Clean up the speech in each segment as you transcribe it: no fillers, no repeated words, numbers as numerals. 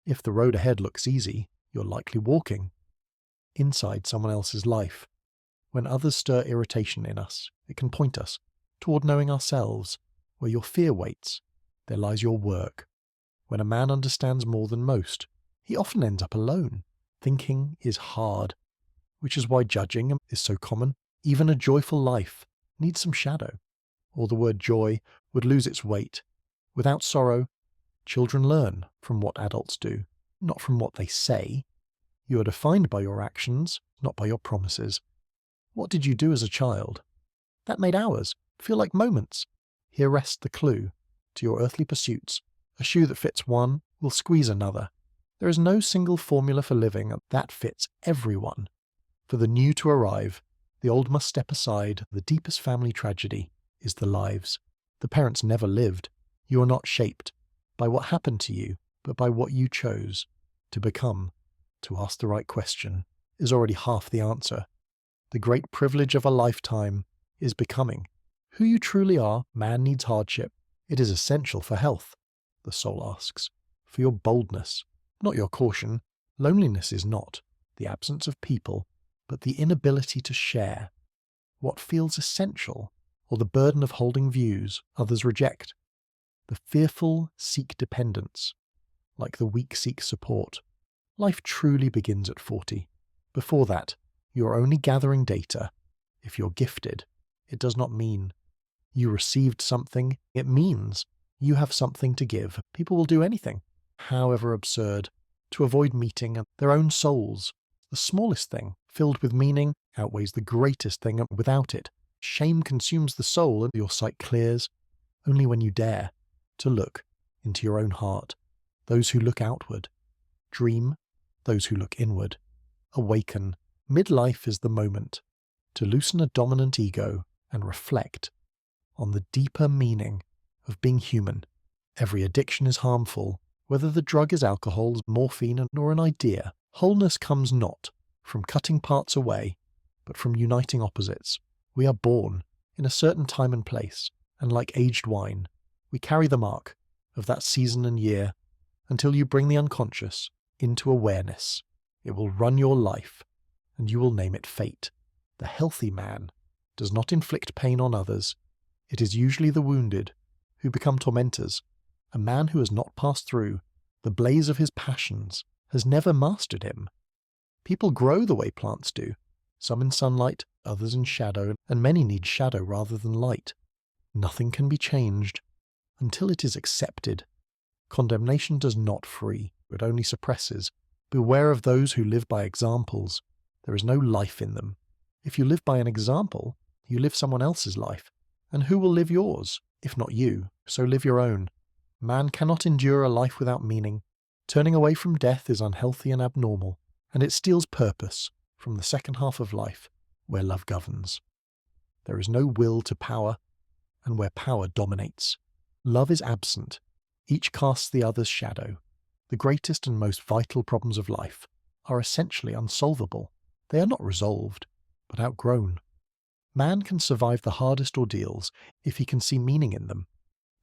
If the road ahead looks easy, you're likely walking inside someone else's life. When others stir irritation in us, it can point us toward knowing ourselves. Where your fear waits, there lies your work. When a man understands more than most, he often ends up alone. Thinking is hard, which is why judging is so common. Even a joyful life needs some shadow, or the word joy would lose its weight. Without sorrow, children learn from what adults do, not from what they say. You are defined by your actions, not by your promises. What did you do as a child? That made hours feel like moments. Here rests the clue to your earthly pursuits. A shoe that fits one will squeeze another. There is no single formula for living that fits everyone. For the new to arrive, the old must step aside. The deepest family tragedy is the lives. The parents never lived. You are not shaped by what happened to you, but by what you chose to become. To ask the right question is already half the answer. The great privilege of a lifetime is becoming who you truly are. Man needs hardship. It is essential for health, the soul asks, for your boldness, not your caution. Loneliness is not the absence of people, but the inability to share what feels essential, or the burden of holding views others reject. The fearful seek dependence, like the weak seek support. Life truly begins at 40. Before that, you are only gathering data. If you're gifted, it does not mean you received something. It means you have something to give. People will do anything, however absurd, to avoid meeting their own souls. The smallest thing, filled with meaning, outweighs the greatest thing without it. Shame consumes the soul, and your sight clears only when you dare to look into your own heart. Those who look outward dream, those who look inward awaken. Midlife is the moment to loosen a dominant ego and reflect on the deeper meaning of being human. Every addiction is harmful, whether the drug is alcohol, morphine, or an idea. Wholeness comes not from cutting parts away, but from uniting opposites. We are born in a certain time and place, and like aged wine, we carry the mark of that season and year until you bring the unconscious into awareness. It will run your life, and you will name it fate. The healthy man does not inflict pain on others. It is usually the wounded who become tormentors. A man who has not passed through the blaze of his passions has never mastered him. People grow the way plants do, some in sunlight, others in shadow, and many need shadow rather than light. Nothing can be changed until it is accepted. Condemnation does not free, it only suppresses. Beware of those who live by examples. There is no life in them. If you live by an example, you live someone else's life. And who will live yours, if not you? So live your own. Man cannot endure a life without meaning. Turning away from death is unhealthy and abnormal, and it steals purpose from the second half of life, where love governs. There is no will to power, and where power dominates. Love is absent. Each casts the other's shadow. The greatest and most vital problems of life are essentially unsolvable. They are not resolved, but outgrown. Man can survive the hardest ordeals if he can see meaning in them.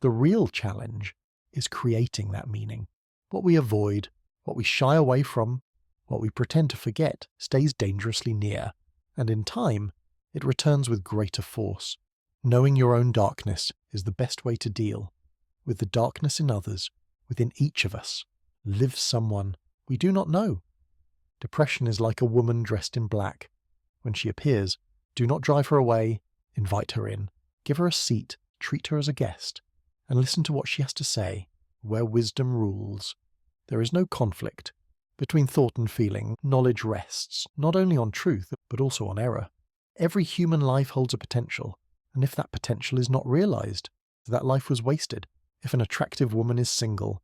The real challenge is creating that meaning. What we avoid, what we shy away from, what we pretend to forget stays dangerously near, and in time, it returns with greater force. Knowing your own darkness is the best way to deal with the darkness in others. Within each of us lives someone we do not know. Depression is like a woman dressed in black. When she appears, do not drive her away, invite her in, give her a seat, treat her as a guest, and listen to what she has to say. Where wisdom rules, there is no conflict between thought and feeling. Knowledge rests not only on truth, but also on error. Every human life holds a potential, and if that potential is not realized, that life was wasted. If an attractive woman is single,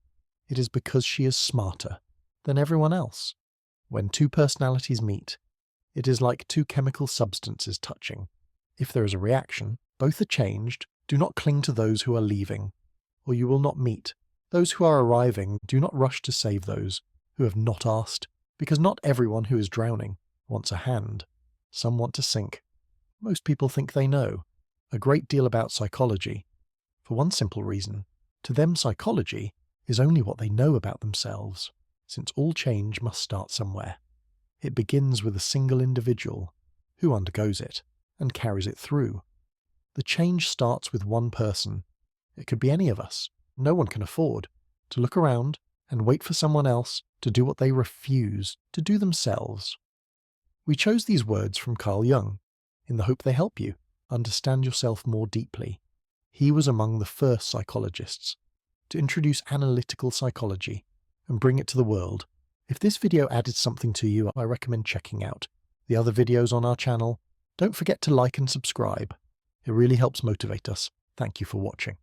it is because she is smarter than everyone else. When two personalities meet, it is like two chemical substances touching. If there is a reaction, both are changed. Do not cling to those who are leaving, or you will not meet. Those who are arriving, do not rush to save those who have not asked, because not everyone who is drowning wants a hand. Some want to sink. Most people think they know a great deal about psychology, for one simple reason. To them, psychology is only what they know about themselves. since all change must start somewhere. It begins with a single individual who undergoes it and carries it through. The change starts with one person. It could be any of us. No one can afford to look around and wait for someone else to do what they refuse to do themselves. We chose these words from Carl Jung in the hope they help you understand yourself more deeply. He was among the first psychologists to introduce analytical psychology and bring it to the world. If this video added something to you, I recommend checking out the other videos on our channel. Don't forget to like and subscribe. It really helps motivate us. Thank you for watching.